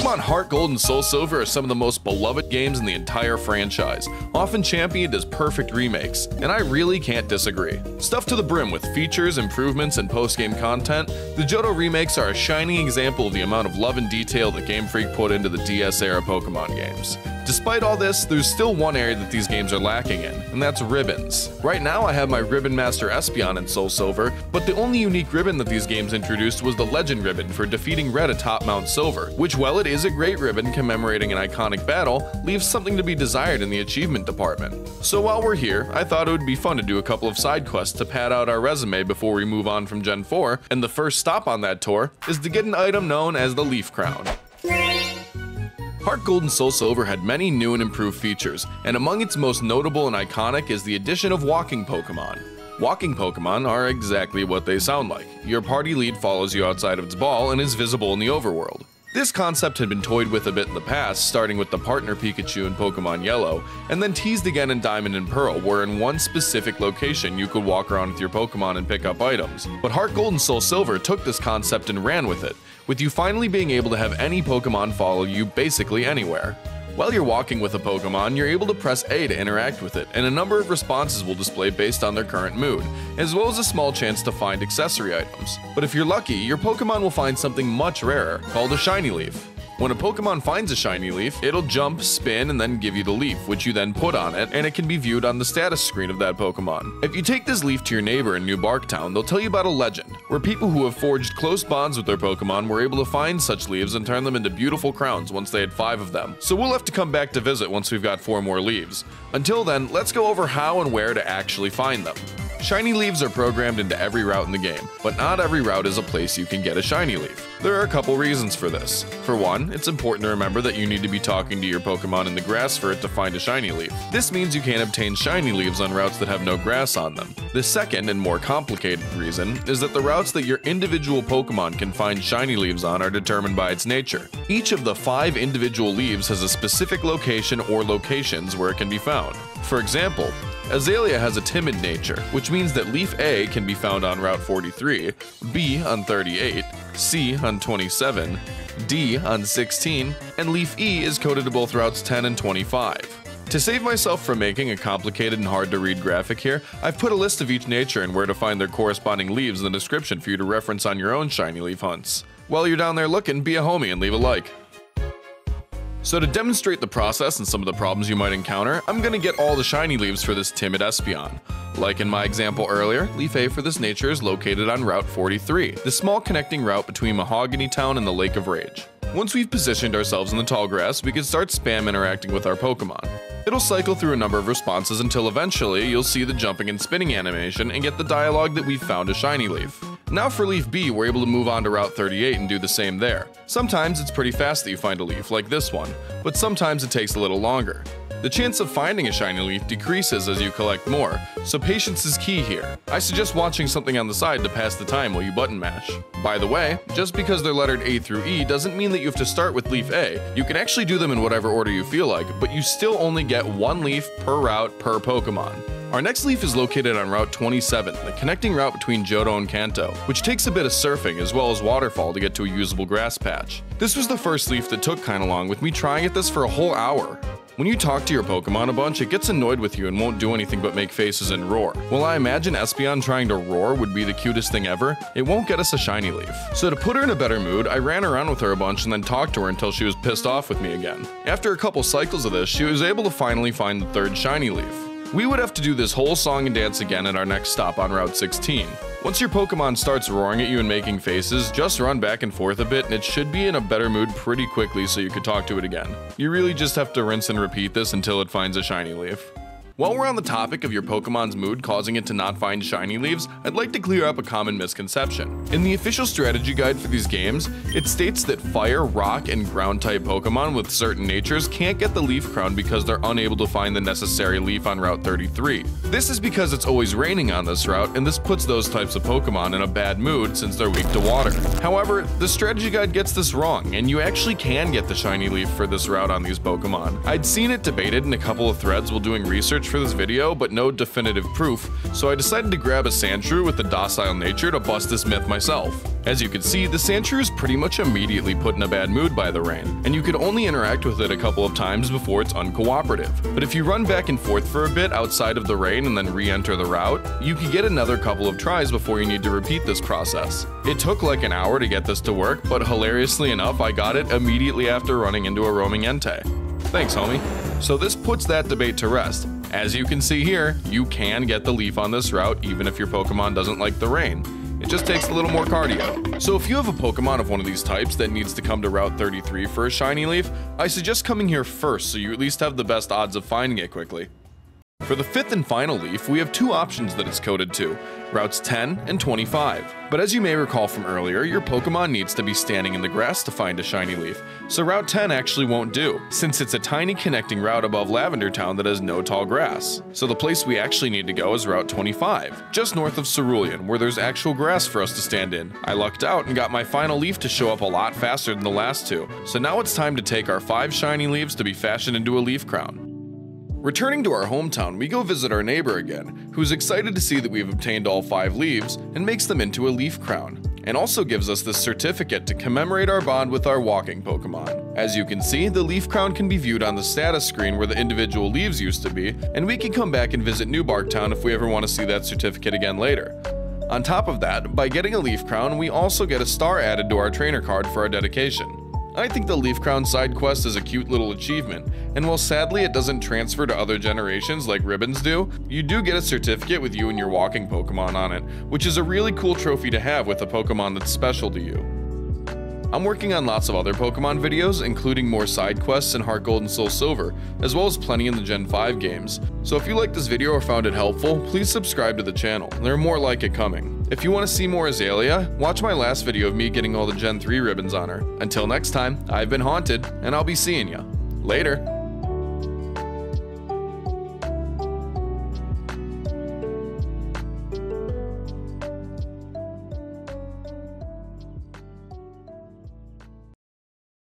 Pokémon HeartGold and SoulSilver are some of the most beloved games in the entire franchise, often championed as perfect remakes, and I really can't disagree. Stuffed to the brim with features, improvements, and post-game content, the Johto remakes are a shining example of the amount of love and detail that Game Freak put into the DS-era Pokémon games. Despite all this, there's still one area that these games are lacking in, and that's ribbons. Right now I have my Ribbon Master Espeon in SoulSilver, but the only unique ribbon that these games introduced was the Legend ribbon for defeating Red atop Mount Silver, which, while it is a great ribbon commemorating an iconic battle, leaves something to be desired in the achievement department. So while we're here, I thought it would be fun to do a couple of side quests to pad out our resume before we move on from Gen 4, and the first stop on that tour is to get an item known as the Leaf Crown. HeartGold and SoulSilver had many new and improved features, and among its most notable and iconic is the addition of walking Pokémon. Walking Pokémon are exactly what they sound like. Your party lead follows you outside of its ball and is visible in the overworld. This concept had been toyed with a bit in the past, starting with the partner Pikachu in Pokémon Yellow, and then teased again in Diamond and Pearl, where in one specific location you could walk around with your Pokémon and pick up items. But HeartGold and SoulSilver took this concept and ran with it, with you finally being able to have any Pokémon follow you basically anywhere. While you're walking with a Pokémon, you're able to press A to interact with it, and a number of responses will display based on their current mood, as well as a small chance to find accessory items. But if you're lucky, your Pokémon will find something much rarer, called a shiny leaf. When a Pokémon finds a shiny leaf, it'll jump, spin, and then give you the leaf, which you then put on it, and it can be viewed on the status screen of that Pokémon. If you take this leaf to your neighbor in New Barktown, they'll tell you about a legend, where people who have forged close bonds with their Pokémon were able to find such leaves and turn them into beautiful crowns once they had 5 of them. So we'll have to come back to visit once we've got 4 more leaves. Until then, let's go over how and where to actually find them. Shiny leaves are programmed into every route in the game, but not every route is a place you can get a shiny leaf. There are a couple reasons for this. For one, it's important to remember that you need to be talking to your Pokémon in the grass for it to find a shiny leaf. This means you can't obtain shiny leaves on routes that have no grass on them. The second and more complicated reason is that the routes that your individual Pokémon can find shiny leaves on are determined by its nature. Each of the 5 individual leaves has a specific location or locations where it can be found. For example, Azalea has a timid nature, which means that Leaf A can be found on Route 43, B on 38, C on 27, D on 16, and Leaf E is coded to both routes 10 and 25. To save myself from making a complicated and hard to read graphic here, I've put a list of each nature and where to find their corresponding leaves in the description for you to reference on your own shiny leaf hunts. While you're down there looking, be a homie and leave a like. So to demonstrate the process and some of the problems you might encounter, I'm going to get all the shiny leaves for this Timid Espeon. Like in my example earlier, Leaf A for this nature is located on Route 43, the small connecting route between Mahogany Town and the Lake of Rage. Once we've positioned ourselves in the tall grass, we can start spam interacting with our Pokémon. It'll cycle through a number of responses until eventually you'll see the jumping and spinning animation and get the dialogue that we've found a shiny leaf. Now for Leaf B, we're able to move on to Route 38 and do the same there. Sometimes it's pretty fast that you find a leaf, like this one, but sometimes it takes a little longer. The chance of finding a shiny leaf decreases as you collect more, so patience is key here. I suggest watching something on the side to pass the time while you button mash. By the way, just because they're lettered A through E doesn't mean that you have to start with Leaf A. You can actually do them in whatever order you feel like, but you still only get 1 leaf per route per Pokémon. Our next leaf is located on Route 27, the connecting route between Johto and Kanto, which takes a bit of surfing as well as waterfall to get to a usable grass patch. This was the first leaf that took kinda long, with me trying at this for a whole hour. When you talk to your Pokémon a bunch, it gets annoyed with you and won't do anything but make faces and roar. While I imagine Espeon trying to roar would be the cutest thing ever, it won't get us a shiny leaf. So to put her in a better mood, I ran around with her a bunch and then talked to her until she was pissed off with me again. After a couple cycles of this, she was able to finally find the 3rd shiny leaf. We would have to do this whole song and dance again at our next stop on Route 16. Once your Pokémon starts roaring at you and making faces, just run back and forth a bit and it should be in a better mood pretty quickly so you could talk to it again. You really just have to rinse and repeat this until it finds a shiny leaf. While we're on the topic of your Pokémon's mood causing it to not find shiny leaves, I'd like to clear up a common misconception. In the official strategy guide for these games, it states that fire, rock, and ground type Pokémon with certain natures can't get the leaf crown because they're unable to find the necessary leaf on Route 33. This is because it's always raining on this route, and this puts those types of Pokémon in a bad mood since they're weak to water. However, the strategy guide gets this wrong, and you actually can get the shiny leaf for this route on these Pokémon. I'd seen it debated in a couple of threads while doing research for this video, but no definitive proof, so I decided to grab a Sandshrew with the docile nature to bust this myth myself. As you can see, the Sandshrew is pretty much immediately put in a bad mood by the rain, and you could only interact with it a couple of times before it's uncooperative. But if you run back and forth for a bit outside of the rain and then re-enter the route, you could get another couple of tries before you need to repeat this process. It took like an hour to get this to work, but hilariously enough, I got it immediately after running into a roaming Entei. Thanks, homie. So this puts that debate to rest. As you can see here, you can get the leaf on this route even if your Pokemon doesn't like the rain. It just takes a little more cardio. So if you have a Pokemon of one of these types that needs to come to Route 33 for a shiny leaf, I suggest coming here first so you at least have the best odds of finding it quickly. For the 5th and final leaf, we have 2 options that it's coded to, routes 10 and 25. But as you may recall from earlier, your Pokemon needs to be standing in the grass to find a shiny leaf, so route 10 actually won't do, since it's a tiny connecting route above Lavender Town that has no tall grass. So the place we actually need to go is route 25, just north of Cerulean, where there's actual grass for us to stand in. I lucked out and got my final leaf to show up a lot faster than the last 2, so now it's time to take our 5 shiny leaves to be fashioned into a leaf crown. Returning to our hometown, we go visit our neighbor again, who's excited to see that we've obtained all 5 leaves and makes them into a leaf crown, and also gives us this certificate to commemorate our bond with our walking Pokemon. As you can see, the leaf crown can be viewed on the status screen where the individual leaves used to be, and we can come back and visit New Bark Town if we ever want to see that certificate again later. On top of that, by getting a leaf crown, we also get a star added to our trainer card for our dedication. I think the Leaf Crown side quest is a cute little achievement, and while sadly it doesn't transfer to other generations like ribbons do, you do get a certificate with you and your walking Pokemon on it, which is a really cool trophy to have with a Pokemon that's special to you. I'm working on lots of other Pokemon videos, including more side quests in HeartGold and SoulSilver, as well as plenty in the Gen 5 games. So if you liked this video or found it helpful, please subscribe to the channel. There are more like it coming. If you want to see more Azalea, watch my last video of me getting all the Gen 3 ribbons on her. Until next time, I've been Haunted, and I'll be seeing ya. Later.